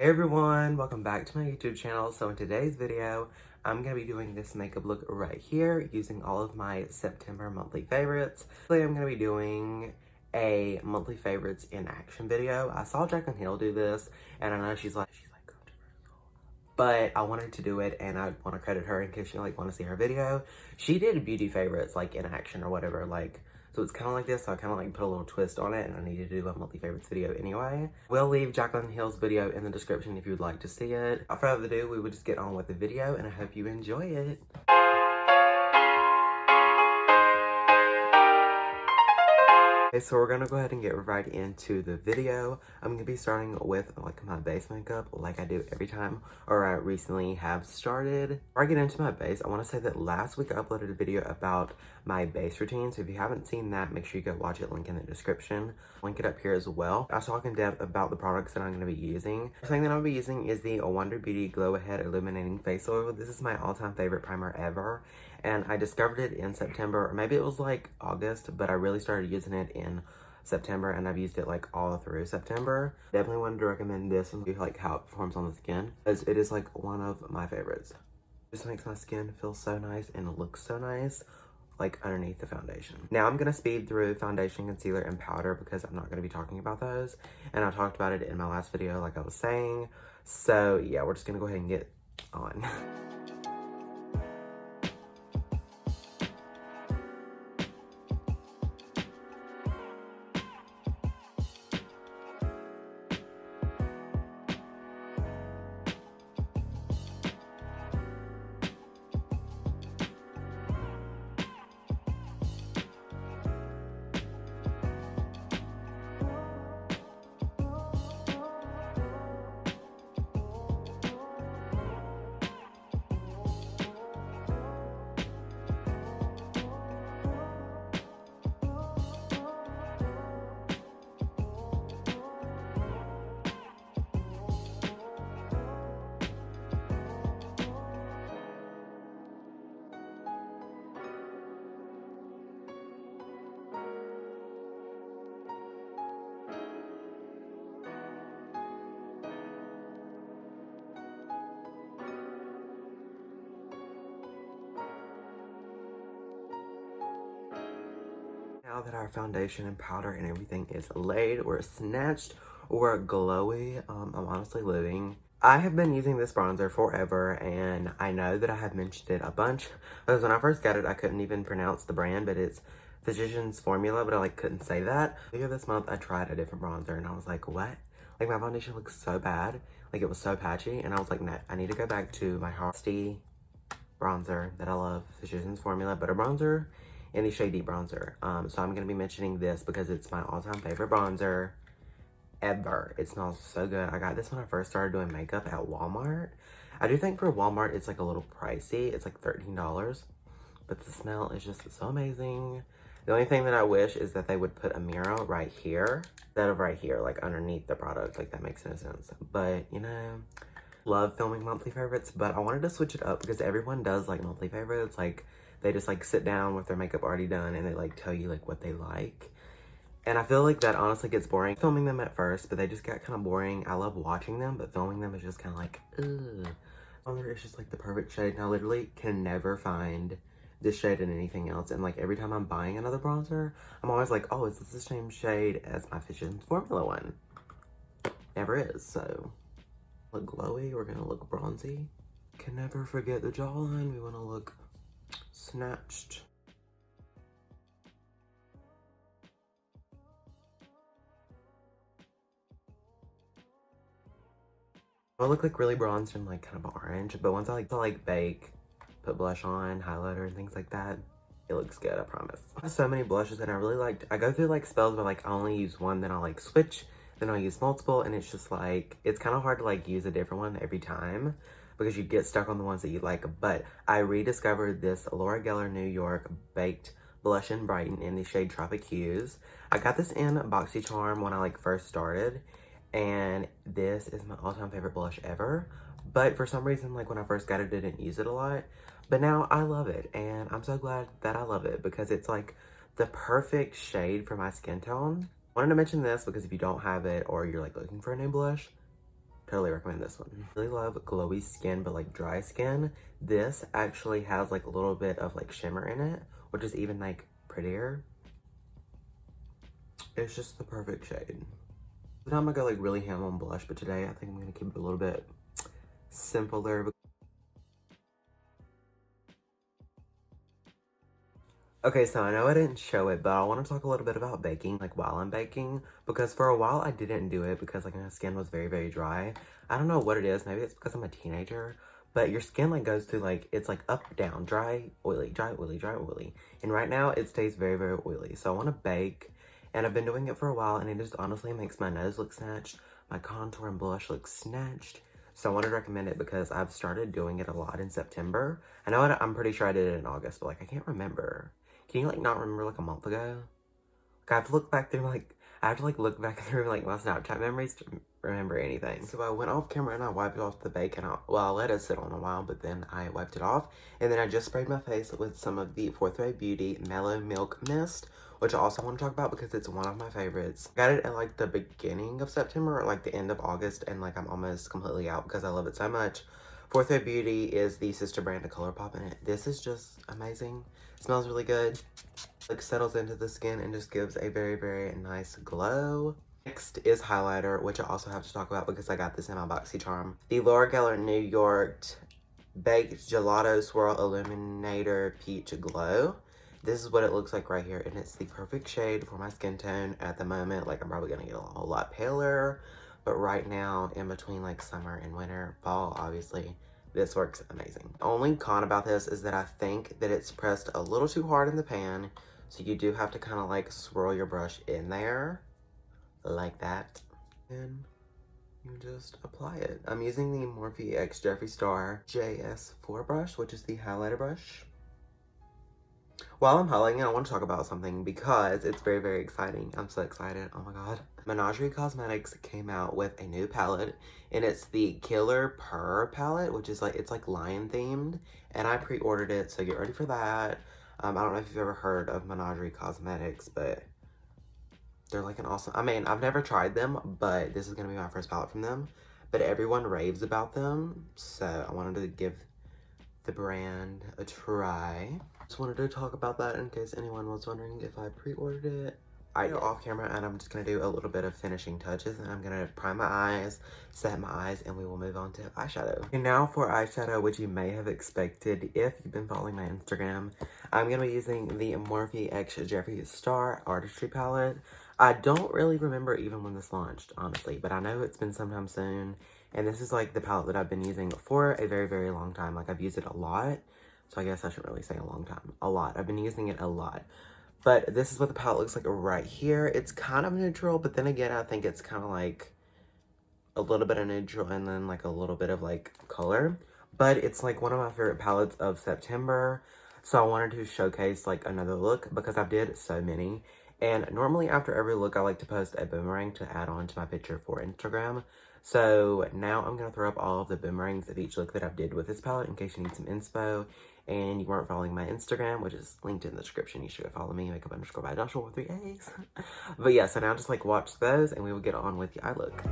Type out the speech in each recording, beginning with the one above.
Hey everyone, welcome back to my YouTube channel. So in today's video, I'm going to be doing this makeup look right here using all of my September monthly favorites. Today I'm going to be doing a monthly favorites in action video. I saw Jaclyn Hill do this and I know she's like controversial, but I wanted to do it and I want to credit her in case you want to see her video. She did beauty favorites in action or whatever, so it's kind of like this, so I kind of put a little twist on it, and I needed to do a monthly favorites video anyway. We'll leave Jaclyn Hill's video in the description if you would like to see it. Without further ado, we will just get on with the video, and I hope you enjoy it. Okay, so we're gonna go ahead and get right into the video. I'm gonna be starting with my base makeup like I do every time, or I recently have started. Before I get into my base, I wanna say that last week I uploaded a video about my base routine. So if you haven't seen that, make sure you go watch it, link in the description. Link it up here as well. I talk in depth about the products that I'm gonna be using. The thing that I'll be using is the Wonder Beauty Glow Ahead Illuminating Face Oil. This is my all-time favorite primer ever. And I discovered it in September, or maybe it was August, but I really started using it in September, and I've used it all through September. Definitely wanted to recommend this and see how it performs on the skin, because it is one of my favorites. It just makes my skin feel so nice and looks so nice underneath the foundation. Now I'm gonna speed through foundation, concealer, and powder because I'm not gonna be talking about those, and I talked about it in my last video like I was saying. So yeah, we're just gonna go ahead and get on. Now that our foundation and powder and everything is laid or snatched or glowy, I'm honestly living. I have been using this bronzer forever, and I know that I have mentioned it a bunch, because when I first got it, I couldn't even pronounce the brand, but it's Physicians Formula, but I couldn't say that. Earlier this month, I tried a different bronzer, and I was like, what? My foundation looks so bad. It was so patchy, and I was like, nah, I need to go back to my Harvesty bronzer that I love, Physicians Formula Butter Bronzer, in the shade Deep Bronzer. So I'm going to be mentioning this because it's my all-time favorite bronzer ever. It smells so good. I got this when I first started doing makeup at Walmart. I do think for Walmart it's a little pricey. It's $13, but the smell is just so amazing. The only thing that I wish is that they would put a mirror right here instead of right here, underneath the product. That makes no sense. But, love filming monthly favorites, but I wanted to switch it up because everyone does monthly favorites. They just sit down with their makeup already done and they tell you what they like. And I feel that honestly gets boring filming them at first, but they just got kind of boring. I love watching them, but filming them is just kind of ugh. Bronzer is just the perfect shade, and I literally can never find this shade in anything else. And every time I'm buying another bronzer, I'm always oh, is this the same shade as my Physicians Formula one? Never is. So look glowy, we're gonna look bronzy. Can never forget the jawline. We want to look snatched. I look really bronzed and kind of orange, but once I bake, put blush on, highlighter, and things like that, it looks good, I promise. I have so many blushes and I really I go through spells where I only use one, then I'll switch, then I'll use multiple, and it's just it's kind of hard to use a different one every time, because you get stuck on the ones that you like. But I rediscovered this Laura Geller New York Baked Blush and Brighten in the shade Tropic Hues. I got this in BoxyCharm when I first started, and this is my all-time favorite blush ever. But for some reason, when I first got it, I didn't use it a lot. But now I love it, and I'm so glad that I love it because it's the perfect shade for my skin tone. I wanted to mention this because if you don't have it or you're looking for a new blush, totally recommend this one. I really love glowy skin, but like dry skin. This actually has like a little bit of like shimmer in it, which is even like prettier. It's just the perfect shade. Now I'm gonna go like really ham on blush, but today I think I'm gonna keep it a little bit simpler. Okay, so I know I didn't show it, but I want to talk a little bit about baking, like while I'm baking, because for a while I didn't do it because like my skin was very, very dry. I don't know what it is. Maybe it's because I'm a teenager, but your skin like goes through like, it's like up, down, dry, oily, dry, oily, dry, oily. And right now it stays very, very oily. So I want to bake, and I've been doing it for a while, and it just honestly makes my nose look snatched. My contour and blush look snatched. So I wanted to recommend it because I've started doing it a lot in September. I know I'm pretty sure I did it in August, but like I can't remember. Can you like not remember like a month ago? Like I have to look back through like, I have to like look back through like my Snapchat memories to remember anything. So I went off camera and I wiped off the bake, and I let it sit on a while, but then I wiped it off. And then I just sprayed my face with some of the Fourth Way Beauty Mellow Milk Mist, which I also want to talk about because it's one of my favorites. I got it at like the beginning of September or like the end of August, and like I'm almost completely out because I love it so much. Fourth Way Beauty is the sister brand of ColourPop, and this is just amazing. It smells really good. Like settles into the skin and just gives a very, very nice glow. Next is highlighter, which I also have to talk about because I got this in my BoxyCharm. The Laura Geller New York Baked Gelato Swirl Illuminator Peach Glow. This is what it looks like right here, and it's the perfect shade for my skin tone at the moment. Like, I'm probably gonna get a whole lot paler, but right now, in between like summer and winter, fall, obviously, this works amazing. The only con about this is that I think that it's pressed a little too hard in the pan, so you do have to kind of like swirl your brush in there, like that, and you just apply it. I'm using the Morphe X Jeffree Star JS4 brush, which is the highlighter brush. While I'm highlighting, I want to talk about something because it's very, very exciting. I'm so excited. Oh my god. Menagerie Cosmetics came out with a new palette, and it's the Killer Purr palette, which is like, it's like lion themed, and I pre-ordered it, so get ready for that. I don't know if you've ever heard of Menagerie Cosmetics, but they're like an awesome, I mean, I've never tried them, but this is going to be my first palette from them, but everyone raves about them, so I wanted to give the brand a try. Just wanted to talk about that in case anyone was wondering if I pre-ordered it. I go off camera, and I'm just going to do a little bit of finishing touches, and I'm going to prime my eyes, set my eyes, and we will move on to eyeshadow. And now for eyeshadow, which you may have expected if you've been following my Instagram. I'm going to be using the Morphe X Jeffree Star Artistry Palette. I don't really remember even when this launched, honestly, but I know it's been sometime soon. And this is like the palette that I've been using for a very, very long time. Like, I've used it a lot. So I guess I shouldn't really say a long time. A lot. I've been using it a lot. But this is what the palette looks like right here. It's kind of neutral, but then again, I think it's kind of like a little bit of neutral and then like a little bit of like color. But it's like one of my favorite palettes of September. So I wanted to showcase like another look because I did so many. And normally after every look, I like to post a boomerang to add on to my picture for Instagram. So now I'm going to throw up all of the boomerangs of each look that I've did with this palette in case you need some inspo and you weren't following my Instagram, which is linked in the description. You should go follow me, makeup_by_Joshua with 3 A's. But yeah, so now just like watch those and we will get on with the eye look.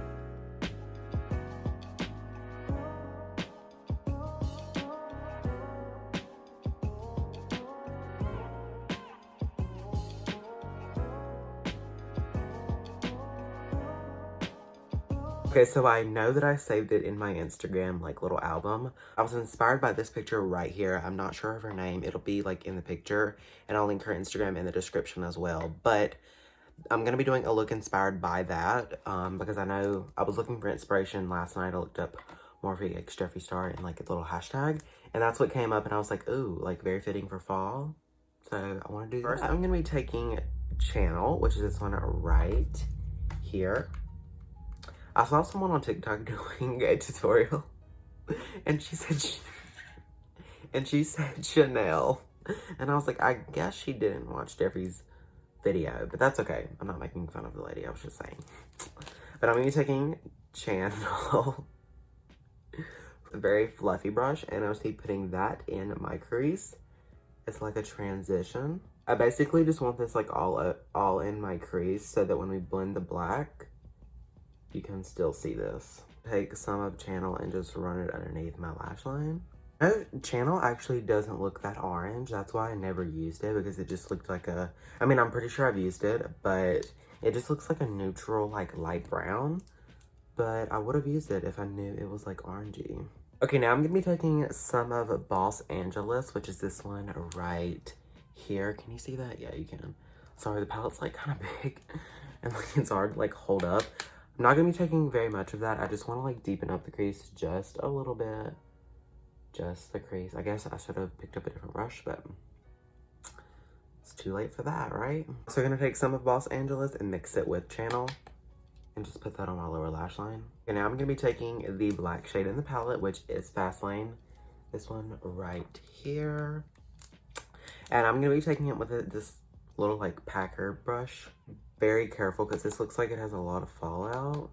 Okay, so I know that I saved it in my Instagram, like, little album. I was inspired by this picture right here. I'm not sure of her name. It'll be, like, in the picture, and I'll link her Instagram in the description as well. But I'm going to be doing a look inspired by that, because I know I was looking for inspiration last night. I looked up Morphe X Jeffree Star and, like, a little hashtag, and that's what came up, and I was like, ooh, like, very fitting for fall. So I want to do that. First, I'm going to be taking Channel, which is this one right here. I saw someone on TikTok doing a tutorial, and she said Chanel, and I was like, I guess she didn't watch Jeffree's video, but that's okay. I'm not making fun of the lady, I was just saying. But I'm gonna be taking Channel, a very fluffy brush, and I was putting that in my crease. It's like a transition. I basically just want this like all in my crease so that when we blend the black, you can still see this. Take some of Channel and just run it underneath my lash line. No, Channel actually doesn't look that orange. That's why I never used it, because it just looked like a, I mean, I'm pretty sure I've used it, but it just looks like a neutral, like light brown. But I would have used it if I knew it was like orangey. Okay, now I'm gonna be taking some of Boss Angeles, which is this one right here. Can you see that? Yeah, you can. Sorry, the palette's like kind of big and like it's hard to like hold up. I'm not gonna be taking very much of that. I just want to like deepen up the crease just a little bit. Just the crease. I guess I should have picked up a different brush, but it's too late for that, right? So I'm gonna take some of Boss Angeles and mix it with Channel and just put that on my lower lash line. And now I'm gonna be taking the black shade in the palette, which is Fast Lane. This one right here. And I'm gonna be taking it with this little like packer brush. Very careful, because this looks like it has a lot of fallout.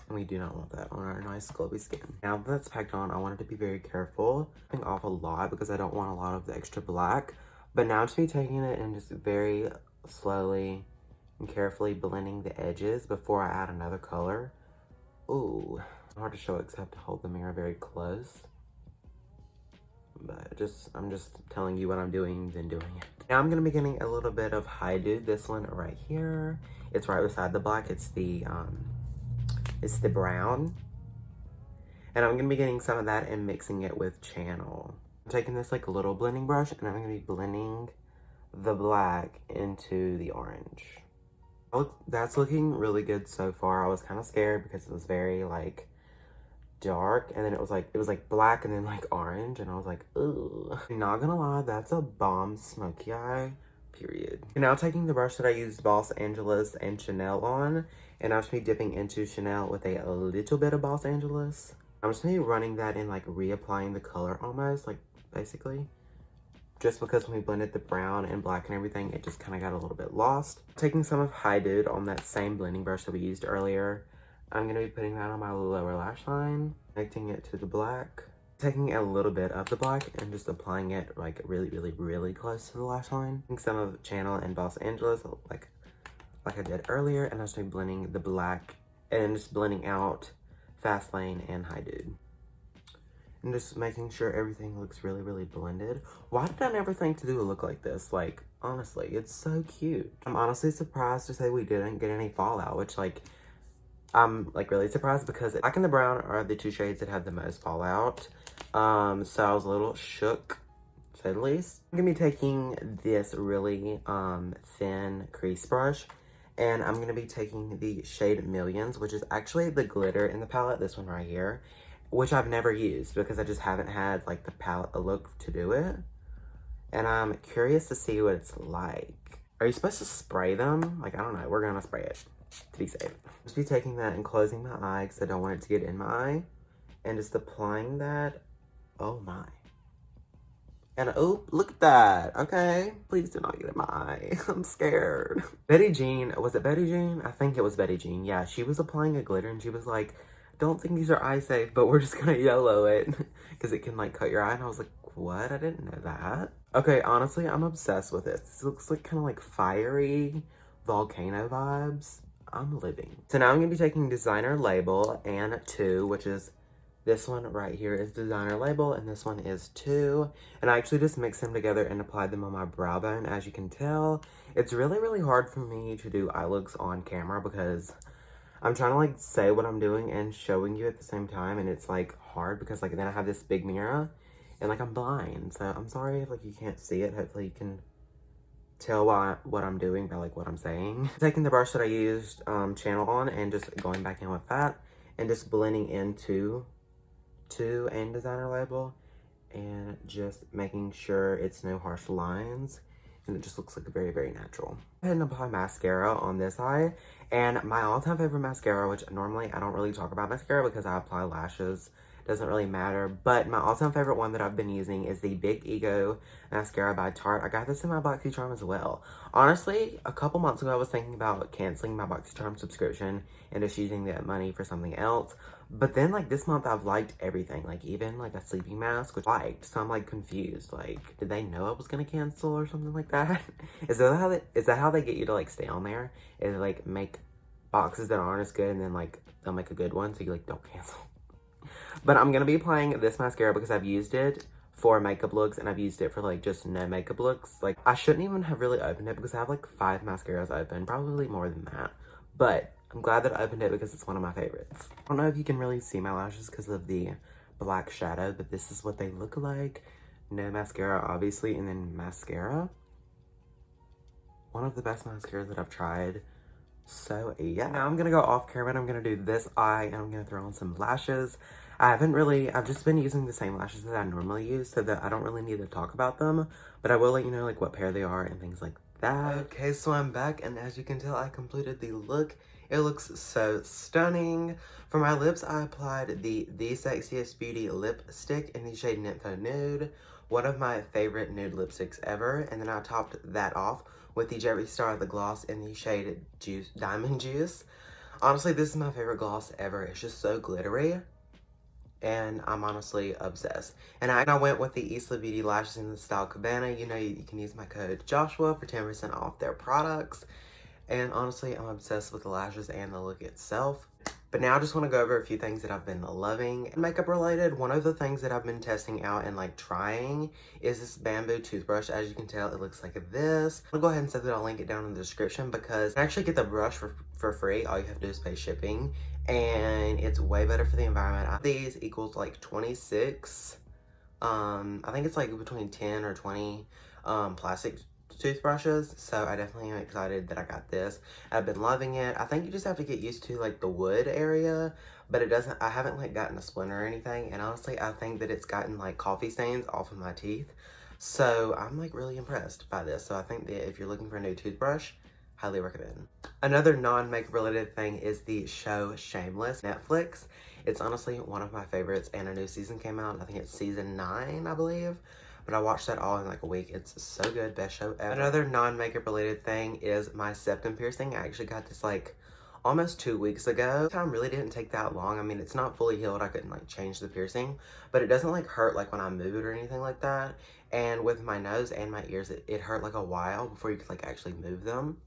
And we do not want that on our nice glowy skin. Now that that's packed on, I wanted to be very careful. Taking off a lot because I don't want a lot of the extra black. But now I'm just be taking it and just very slowly and carefully blending the edges before I add another color. Ooh, hard to show except to hold the mirror very close. But I'm just telling you what I'm doing, then doing it. Now I'm gonna be getting a little bit of High Dude, this one right here. It's right beside the black. It's the brown. And I'm gonna be getting some of that and mixing it with Channel. I'm taking this like little blending brush and I'm gonna be blending the black into the orange. That's looking really good so far. I was kind of scared because it was very like dark, and then it was like black and then like orange, and I was like, ooh. Not gonna lie, that's a bomb smoky eye, period. And now taking the brush that I used Boss Angeles and Chanel on, and I'm just gonna be dipping into Chanel with a little bit of Boss Angeles. I'm just gonna be running that in, like reapplying the color almost, like basically. Just because when we blended the brown and black and everything, it just kind of got a little bit lost. Taking some of High Dude on that same blending brush that we used earlier, I'm going to be putting that on my lower lash line, connecting it to the black. Taking a little bit of the black and just applying it like really close to the lash line. Taking some of Channel and Boss Angeles like I did earlier, and I'm just blending the black and just blending out Fast Lane and High Dude. And just making sure everything looks really blended. Why did I never think to do a look like this? Like, honestly, it's so cute. I'm honestly surprised to say we didn't get any fallout, which like, I'm like really surprised because black and the brown are the two shades that have the most fallout. So I was a little shook, to say the least. I'm gonna be taking this really thin crease brush, and I'm gonna be taking the shade Millions, which is actually the glitter in the palette, this one right here, which I've never used because I just haven't had like the palette look to do it. And I'm curious to see what it's like. Are you supposed to spray them? Like, I don't know, we're gonna spray it to be safe. Just be taking that and closing my eye because I don't want it to get in my eye. And just applying that. Oh my. And oh, look at that. Okay. Please do not get in my eye. I'm scared. Betty Jean, was it Betty Jean? I think it was Betty Jean. Yeah, she was applying a glitter and she was like, don't think these are eye safe, but we're just gonna yellow it because it can like cut your eye. And I was like, what? I didn't know that. Okay, honestly, I'm obsessed with this. This looks like kind of like fiery volcano vibes. I'm living. So now I'm gonna be taking Designer Label and 2, which is this one right here is Designer Label and this one is 2. And I actually just mixed them together and applied them on my brow bone. As you can tell, it's really hard for me to do eye looks on camera because I'm trying to like say what I'm doing and showing you at the same time, and it's like hard because like then I have this big mirror and like I'm blind. So I'm sorry if like you can't see it. Hopefully you can tell what I'm doing by like what I'm saying. Taking the brush that I used Channel on and just going back in with that and just blending into 2 and Designer Label and just making sure it's no harsh lines. And it just looks like very natural. Go ahead and apply mascara on this eye. And my all-time favorite mascara, which normally I don't really talk about mascara because I apply lashes. Doesn't really matter. But my all-time favorite one that I've been using is the Big Ego Mascara by Tarte. I got this in my Boxy Charm as well. Honestly, a couple months ago I was thinking about canceling my Boxy Charm subscription and just using that money for something else. But then like this month I've liked everything, like even like a sleeping mask, which I liked. So I'm like confused, like did they know I was gonna cancel or something like that? Is that how they get you to like stay on there? Is like make boxes that aren't as good and then like they'll make a good one so you like don't cancel? But I'm gonna be applying this mascara because I've used it for makeup looks and I've used it for like just no makeup looks. Like I shouldn't even have really opened it because I have like 5 mascaras open, probably more than that. But I'm glad that I opened it because it's one of my favorites. I don't know if you can really see my lashes because of the black shadow, but this is what they look like. No mascara, obviously, and then mascara. One of the best mascaras that I've tried. So yeah, now I'm gonna go off camera and I'm gonna do this eye and I'm gonna throw on some lashes. I've just been using the same lashes that I normally use so that I don't really need to talk about them, but I will let you know like what pair they are and things like that. Okay, so I'm back and as you can tell, I completed the look. It looks so stunning. For my lips, I applied the Sexiest Beauty lipstick in the shade Nympho Nude, one of my favorite nude lipsticks ever, and then I topped that off with the Jerry Star the gloss in the shade Diamond Juice. Honestly, this is my favorite gloss ever. It's just so glittery, and I'm honestly obsessed. And I went with the Isla Beauty lashes in the style Cabana. You know, you can use my code Joshua for 10% off their products. And honestly, I'm obsessed with the lashes and the look itself. But now I just want to go over a few things that I've been loving. Makeup related, one of the things that I've been testing out and like trying is this bamboo toothbrush. As you can tell, it looks like this. I'll go ahead and say that I'll link it down in the description because I actually get the brush for free. All you have to do is pay shipping. And it's way better for the environment. These equals like 26. I think it's like between 10 or 20 plastic toothbrushes, so I definitely am excited that I got this. I've been loving it. I think you just have to get used to like the wood area, but I haven't like gotten a splinter or anything, and honestly I think that it's gotten like coffee stains off of my teeth, so I'm like really impressed by this. So I think that if you're looking for a new toothbrush, highly recommend. Another non-makeup related thing is the show Shameless Netflix. It's honestly one of my favorites, and a new season came out. I think it's season 9, I believe. But I watched that all in like a week. It's so good. Best show ever. Another non-makeup related thing is my septum piercing. I actually got this like almost 2 weeks ago. The time really didn't take that long. I mean, it's not fully healed. I couldn't like change the piercing, but it doesn't like hurt like when I move it or anything like that. And with my nose and my ears, it hurt like a while before you could like actually move them.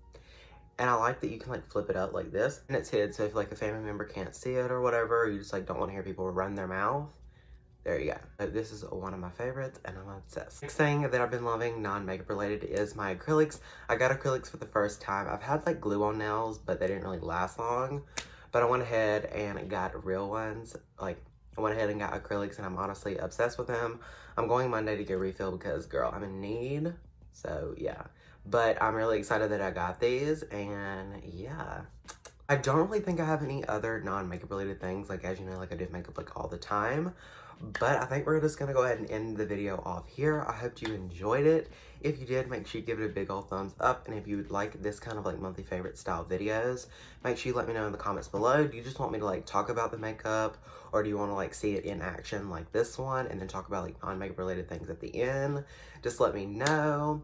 And I like that you can like flip it up like this and it's hid. So if like a family member can't see it or whatever, you just like don't want to hear people run their mouth, there you go. This is one of my favorites and I'm obsessed. Next thing that I've been loving non-makeup related is my acrylics. I got acrylics for the first time. I've had like glue on nails, but they didn't really last long. But I went ahead and got real ones. Like I went ahead and got acrylics and I'm honestly obsessed with them. I'm going Monday to get refilled because girl, I'm in need. So yeah, but I'm really excited that I got these and yeah. I don't really think I have any other non-makeup related things. Like as you know, like I do makeup like all the time. But I think we're just going to go ahead and end the video off here. I hope you enjoyed it. If you did, make sure you give it a big old thumbs up. And if you would like this kind of like monthly favorite style videos, make sure you let me know in the comments below. Do you just want me to like talk about the makeup? Or do you want to like see it in action like this one? And then talk about like non-makeup related things at the end? Just let me know.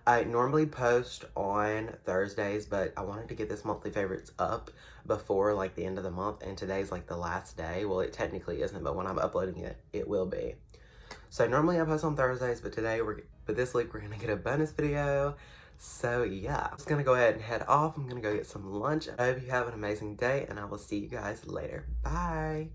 I normally post on Thursdays, but I wanted to get this monthly favorites up before like the end of the month, and today's like the last day. Well, it technically isn't, but when I'm uploading it, it will be. So normally I post on Thursdays, but this week we're gonna get a bonus video. So yeah, I'm just gonna go ahead and head off. I'm gonna go get some lunch. I hope you have an amazing day, and I will see you guys later. Bye.